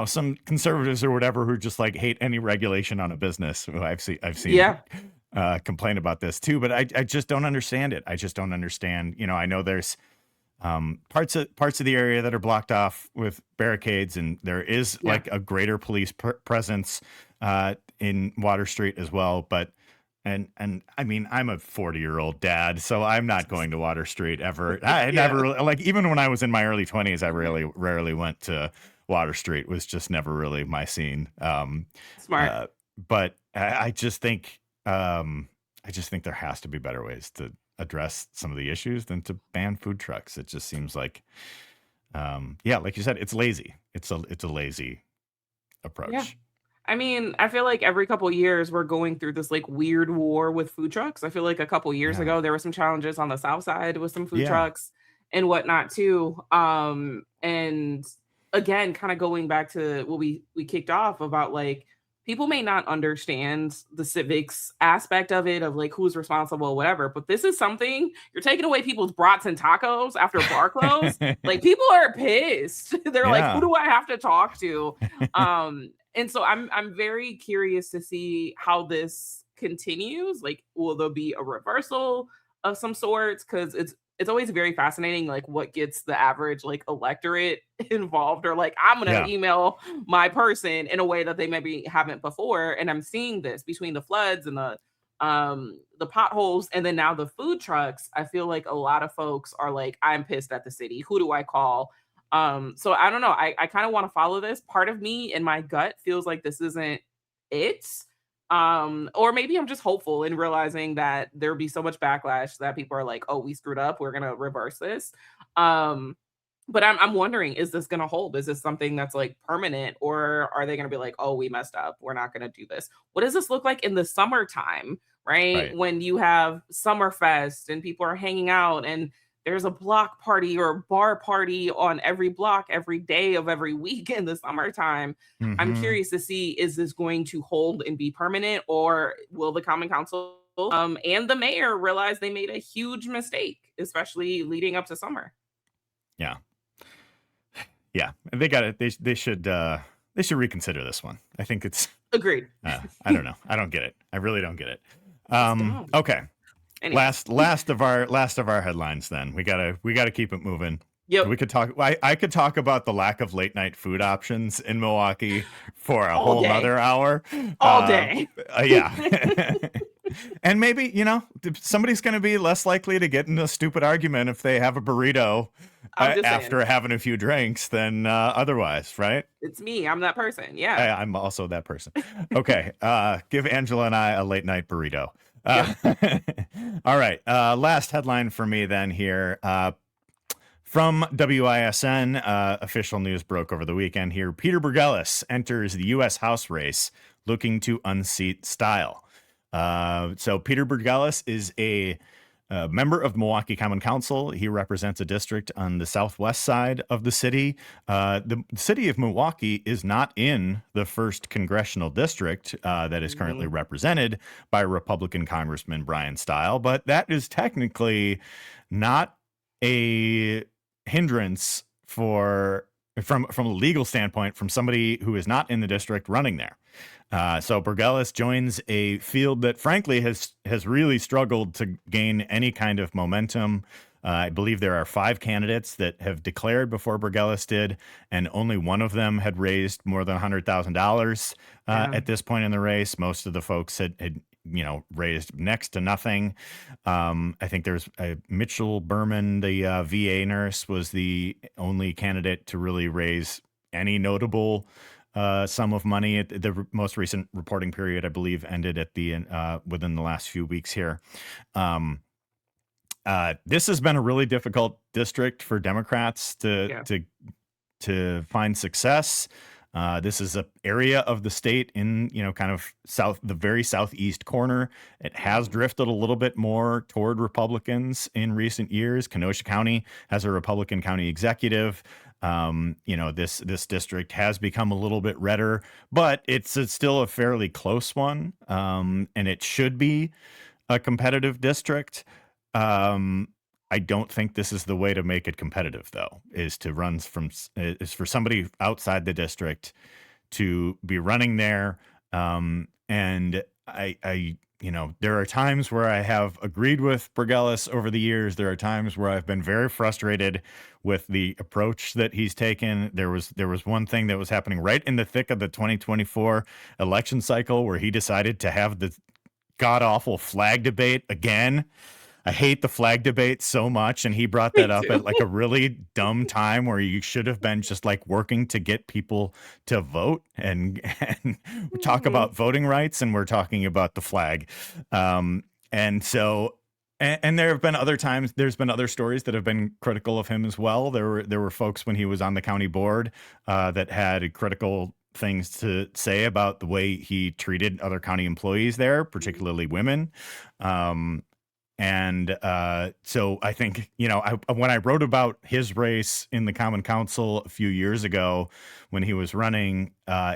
Some conservatives or whatever who just like hate any regulation on a business. I've seen complain about this too, but I just don't understand it. I just don't understand. I know there's parts of the area that are blocked off with barricades, and there is like a greater police presence in Water Street as well. But And I mean, I'm a 40-year-old dad, so I'm not going to Water Street ever. I never really, like, even when I was in my early 20s, I rarely went to Water Street. It was just never really my scene. Smart. But I just think there has to be better ways to address some of the issues than to ban food trucks. It just seems like, like you said, it's lazy. It's a lazy approach. Yeah. I mean, I feel like every couple years we're going through this like weird war with food trucks. I feel like a couple years ago there were some challenges on the south side with some food trucks and whatnot too. And again, kind of going back to what we kicked off about, like, people may not understand the civics aspect of it, of like who's responsible, whatever, but this is something, you're taking away people's brats and tacos after bar close. Like, people are pissed. They're like, who do I have to talk to? And so I'm very curious to see how this continues. Like, will there be a reversal of some sorts? Because it's always very fascinating, like, what gets the average like electorate involved, or like, I'm gonna email my person in a way that they maybe haven't before. And I'm seeing this between the floods and the potholes, and then now the food trucks. I feel like a lot of folks are like, I'm pissed at the city. Who do I call? So I don't know. I kind of want to follow this. Part of me in my gut feels like this isn't it. Or maybe I'm just hopeful in realizing that there'll be so much backlash that people are like, oh, we screwed up, we're gonna reverse this. But I'm wondering, is this gonna hold? Is this something that's like permanent, or are they gonna be like, oh, we messed up, we're not gonna do this? What does this look like in the summertime, right? When you have Summerfest and people are hanging out and there's a block party or bar party on every block every day of every week in the summertime. I'm curious to see, is this going to hold and be permanent, or will the Common Council and the mayor realize they made a huge mistake, especially leading up to summer? Yeah. They got it. They should reconsider this one. I think it's agreed. I don't know. I don't get it. I really don't get it. Okay. Anyway. Last of our headlines. Then we gotta keep it moving. Yep. We could talk. I could talk about the lack of late night food options in Milwaukee for a whole other hour. All day. Yeah. And maybe, somebody's going to be less likely to get in a stupid argument if they have a burrito after having a few drinks than otherwise, right? It's me. I'm that person. Yeah. I'm also that person. Okay. Give Angela and I a late night burrito. All right. Last headline for me then here. From WISN, official news broke over the weekend here. Peter Burgelis enters the U.S. House race looking to unseat Style. So Peter Burgelis is a member of the Milwaukee Common Council. He represents a district on the southwest side of the city. The city of Milwaukee is not in the first congressional district that is currently represented by Republican Congressman Brian Style, but that is technically not a hindrance from a legal standpoint from somebody who is not in the district running there. So Burgelis joins a field that, frankly, has really struggled to gain any kind of momentum. I believe there are 5 candidates that have declared before Burgelis did, and only one of them had raised more than $100,000 at this point in the race. Most of the folks had raised next to nothing. I think there's Mitchell Berman, the VA nurse, was the only candidate to really raise any notable sum of money. At the most recent reporting period, I believe, ended at within the last few weeks here. This has been a really difficult district for Democrats to find success. This is an area of the state in, kind of the very southeast corner. It has drifted a little bit more toward Republicans in recent years. Kenosha County has a Republican county executive. This district has become a little bit redder, but it's still a fairly close one. And it should be a competitive district. I don't think this is the way to make it competitive, though, is for somebody outside the district to be running there. And there are times where I have agreed with Burgelis over the years. There are times where I've been very frustrated with the approach that he's taken. There was one thing that was happening right in the thick of the 2024 election cycle where he decided to have the god awful flag debate again. I hate the flag debate so much, and he brought Me that up too. at like a really dumb time where you should have been just like working to get people to vote and talk about voting rights, and we're talking about the flag. And so and there have been other times, there's been other stories that have been critical of him as well. There were folks when he was on the county board that had critical things to say about the way he treated other county employees there, particularly women. And so I think, you know, when I wrote about his race in the Common Council a few years ago when he was running,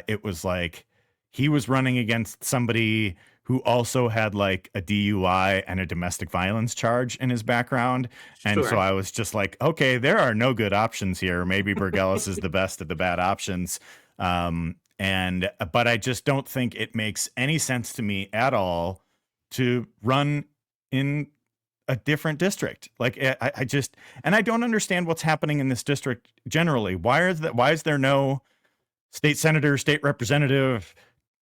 it was like he was running against somebody who also had like a DUI and a domestic violence charge in his background. And so Sure. I was just like, okay, there are no good options here. Maybe Burgelis is the best of the bad options. But I just don't think it makes any sense to me at all to run in a different district. Like I just, and I don't understand what's happening in this district generally. Why is there no state senator, state representative,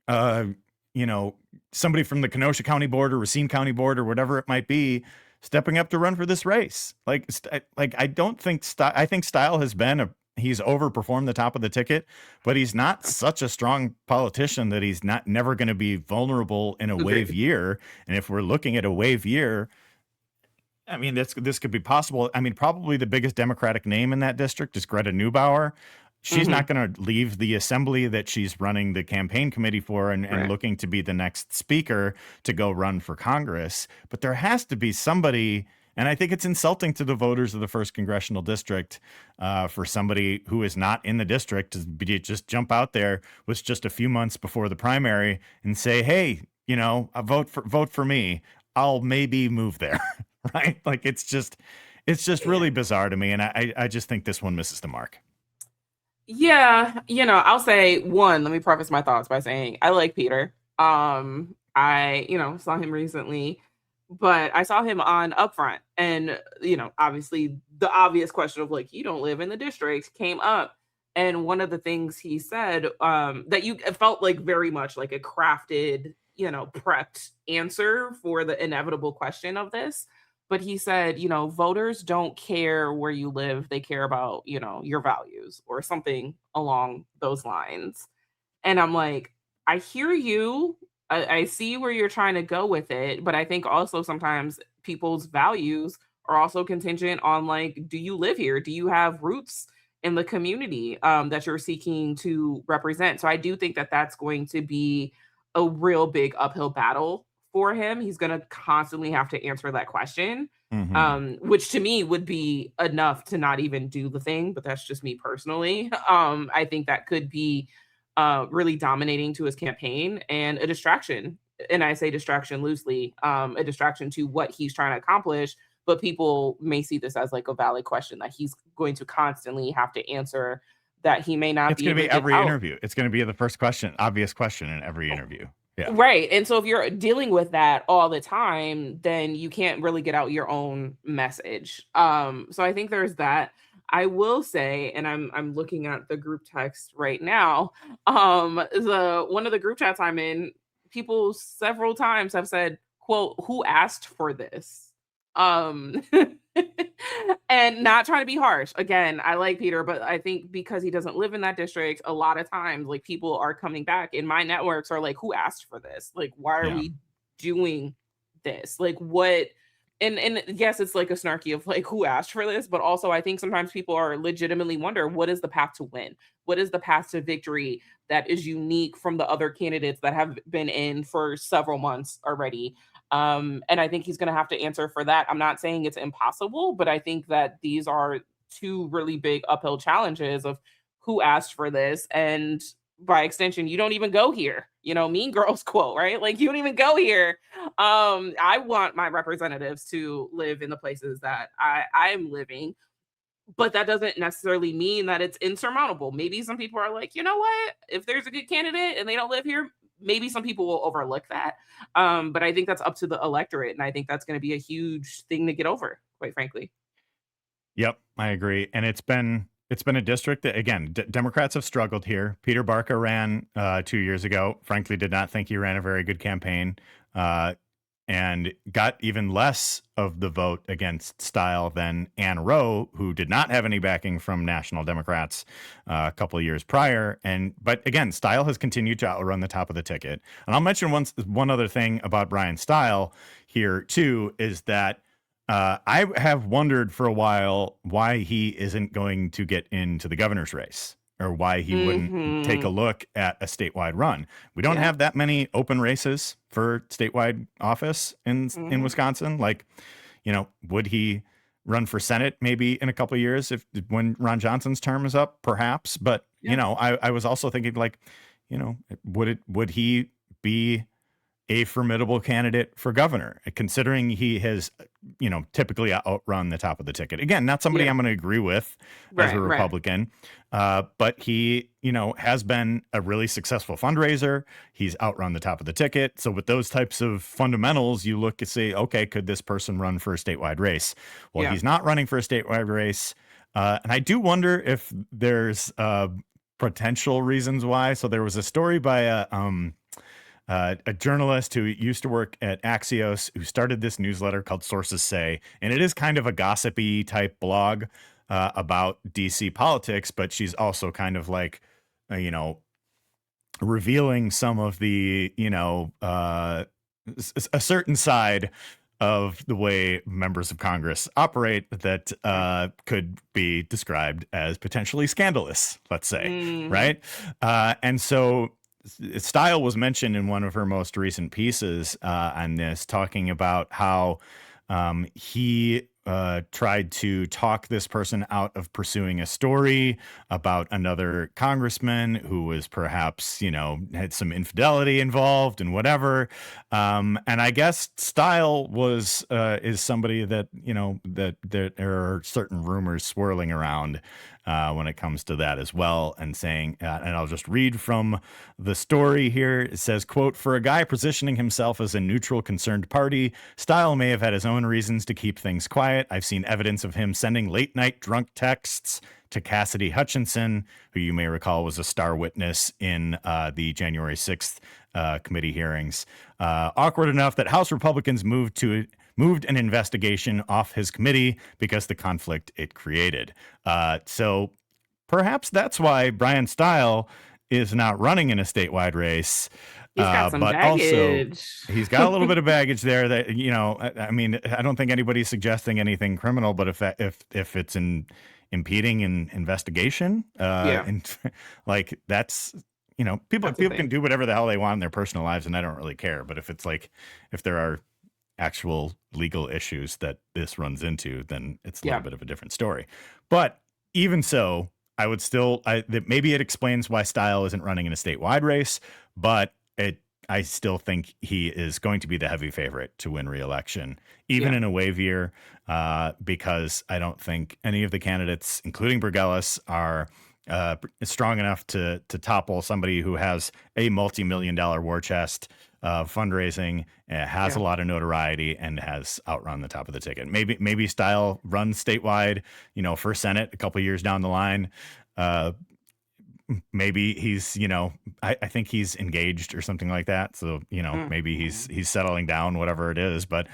you know, somebody from the Kenosha County board or Racine County board or whatever it might be stepping up to run for this race? Like I don't think I think Style has been he's overperformed the top of the ticket, but he's not such a strong politician that he's never going to be vulnerable in a wave year. And if we're looking at a wave year, I mean, this could be possible. I mean, probably the biggest Democratic name in that district is Greta Neubauer. She's not going to leave the assembly that she's running the campaign committee for and looking to be the next speaker to go run for Congress. But there has to be somebody, and I think it's insulting to the voters of the 1st Congressional District for somebody who is not in the district to just jump out there with just a few months before the primary and say, hey, you know, vote for me. I'll maybe move there. Right? Like it's just really bizarre to me. And I just think this one misses the mark. Yeah, you know, I'll say one, let me preface my thoughts by saying I like Peter. I, you know, saw him recently, but I saw him on Upfront. And, you know, obviously the obvious question of like, you don't live in the district came up. And one of the things he said, that it felt like very much like a crafted, you know, prepped answer for the inevitable question of this. But he said, you know, voters don't care where you live. They care about, you know, your values or something along those lines. And I'm like, I hear you. I see where you're trying to go with it. But I think also sometimes people's values are also contingent on like, do you live here? Do you have roots in the community that you're seeking to represent? So I do think that that's going to be a real big uphill battle for him. He's going to constantly have to answer that question, which to me would be enough to not even do the thing. But that's just me personally. I think that could be really dominating to his campaign and a distraction. And I say distraction loosely, a distraction to what he's trying to accomplish. But people may see this as like a valid question that he's going to constantly have to answer that he may not it's be going to able be to every get out. interview. It's going to be the first question, obvious question in every interview. Yeah. Right. And so if you're dealing with that all the time, then you can't really get out your own message. So I think there's that. I will say, and I'm looking at the group text right now. The one of the group chats I'm in, people several times have said, quote, who asked for this? Um and not trying to be harsh. Again, I like Peter, but I think because he doesn't live in that district, a lot of times like people are coming back in my networks are like, who asked for this? Like, why are we doing this? Like what and yes, it's like a snarky of like who asked for this, but also I think sometimes people are legitimately wonder what is the path to win? What is the path to victory that is unique from the other candidates that have been in for several months already? And I think he's going to have to answer for that. I'm not saying it's impossible, but I think that these are two really big uphill challenges of who asked for this. And by extension, you don't even go here. You know, Mean Girls quote, right? Like you don't even go here. I want my representatives to live in the places that I'm living, but that doesn't necessarily mean that it's insurmountable. Maybe some people are like, you know what? If there's a good candidate and they don't live here, maybe some people will overlook that. But I think that's up to the electorate. And I think that's going to be a huge thing to get over, quite frankly. Yep, I agree. And it's been a district that, again, Democrats have struggled here. Peter Barca ran 2 years ago. Frankly, did not think he ran a very good campaign. and got even less of the vote against Style than Ann Rowe, who did not have any backing from national Democrats a couple of years prior. But again, Style has continued to outrun the top of the ticket. And I'll mention one other thing about Brian Style here too, is that I have wondered for a while why he isn't going to get into the governor's race, or why he wouldn't take a look at a statewide run. We don't have that many open races for statewide office in Wisconsin. Like, would he run for Senate maybe in a couple of years when Ron Johnson's term is up? Perhaps. But, I was also thinking, like, would he be a formidable candidate for governor, considering he has, typically outrun the top of the ticket? Again, not somebody I'm going to agree with as a Republican, but he, has been a really successful fundraiser. He's outrun the top of the ticket. So with those types of fundamentals, you look and say, okay, could this person run for a statewide race? Well, he's not running for a statewide race. And I do wonder if there's potential reasons why. So there was a story by a journalist who used to work at Axios, who started this newsletter called Sources Say, and it is kind of a gossipy type blog about DC politics, but she's also kind of like, revealing some of the, a certain side of the way members of Congress operate that could be described as potentially scandalous, let's say, right? And so Style was mentioned in one of her most recent pieces on this, talking about how he tried to talk this person out of pursuing a story about another congressman who was perhaps, had some infidelity involved and whatever. And I guess Style is somebody that, that there are certain rumors swirling around when it comes to that as well, and saying, and I'll just read from the story here. It says, quote, "For a guy positioning himself as a neutral, concerned party, Style may have had his own reasons to keep things quiet. I've seen evidence of him sending late night drunk texts to Cassidy Hutchinson, who you may recall was a star witness in the January 6th committee hearings. Awkward enough that House Republicans moved an investigation off his committee because the conflict it created." So perhaps that's why Brian Style is not running in a statewide race. He's got some baggage. Also, he's got a little bit of baggage there that, I mean, I don't think anybody's suggesting anything criminal, but if it's impeding an investigation, and like that's, people can do whatever the hell they want in their personal lives, and I don't really care. But if there are actual legal issues that this runs into, then it's a little bit of a different story. But even so, I would still, maybe it explains why Style isn't running in a statewide race, but I still think he is going to be the heavy favorite to win re-election, even in a wave year, because I don't think any of the candidates, including Burgelis, are strong enough to topple somebody who has a multi-million-dollar war chest, fundraising, has a lot of notoriety, and has outrun the top of the ticket. Maybe Style runs statewide, for Senate a couple years down the line. Maybe he's, I think he's engaged or something like that. So, maybe he's settling down, whatever it is. But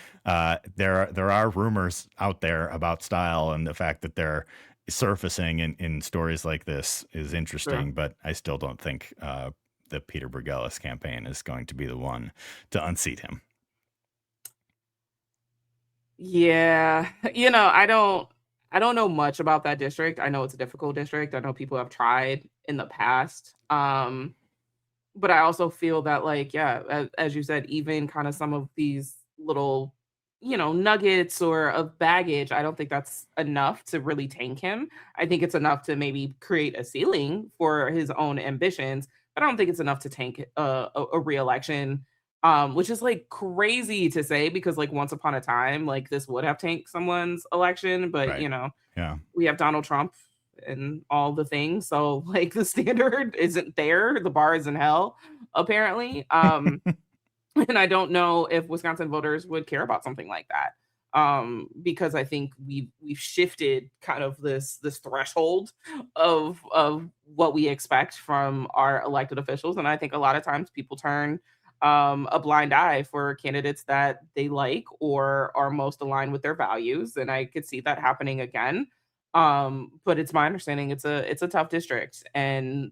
there are rumors out there about Style, and the fact that they're surfacing in stories like this is interesting. But I still don't think the Peter Burgelis campaign is going to be the one to unseat him. Yeah. I don't know much about that district. I know it's a difficult district. I know people have tried in the past. But I also feel that, like, as you said, even kind of some of these little, nuggets or of baggage, I don't think that's enough to really tank him. I think it's enough to maybe create a ceiling for his own ambitions, but I don't think it's enough to tank a re-election. Which is like crazy to say, because like once upon a time, like this would have tanked someone's election, but we have Donald Trump and all the things. So like the standard isn't there. The bar is in hell, apparently. And I don't know if Wisconsin voters would care about something like that. Because I think we've shifted kind of this threshold of what we expect from our elected officials. And I think a lot of times people turn a blind eye for candidates that they like or are most aligned with their values. And I could see that happening again. But it's my understanding it's a tough district, and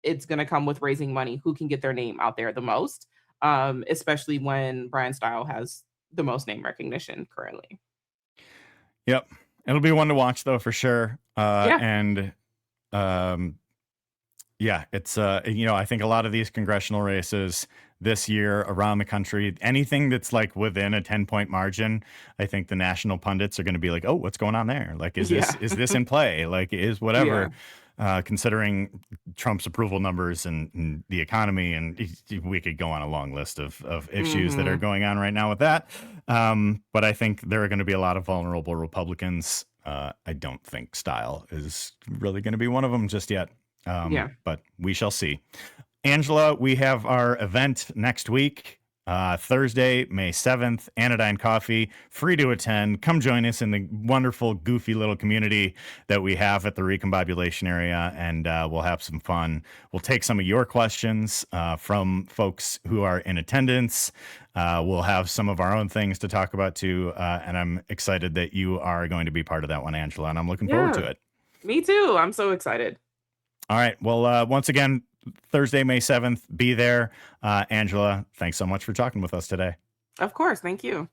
it's going to come with raising money. Who can get their name out there the most? Especially when Brian Style has the most name recognition currently. Yep. It'll be one to watch though, for sure. Yeah. And yeah, it's I think a lot of these congressional races this year around the country, anything that's like within a 10-point margin, I think the national pundits are going to be like, "Oh, what's going on there? Like, is Yeah. this in play? Like, is Yeah. whatever." Considering Trump's approval numbers and the economy, and we could go on a long list of issues that are going on right now with that. But I think there are going to be a lot of vulnerable Republicans. I don't think Style is really going to be one of them just yet. Yeah. But we shall see. Angela, we have our event next week, Thursday, May 7th, Anodyne Coffee, free to attend. Come join us in the wonderful, goofy little community that we have at the Recombobulation area, and we'll have some fun. We'll take some of your questions from folks who are in attendance. We'll have some of our own things to talk about too, and I'm excited that you are going to be part of that one, Angela, and I'm looking forward to it. Me too. I'm so excited. All right. Well, once again, Thursday, May 7th, be there. Angela, thanks so much for talking with us today. Of course. Thank you.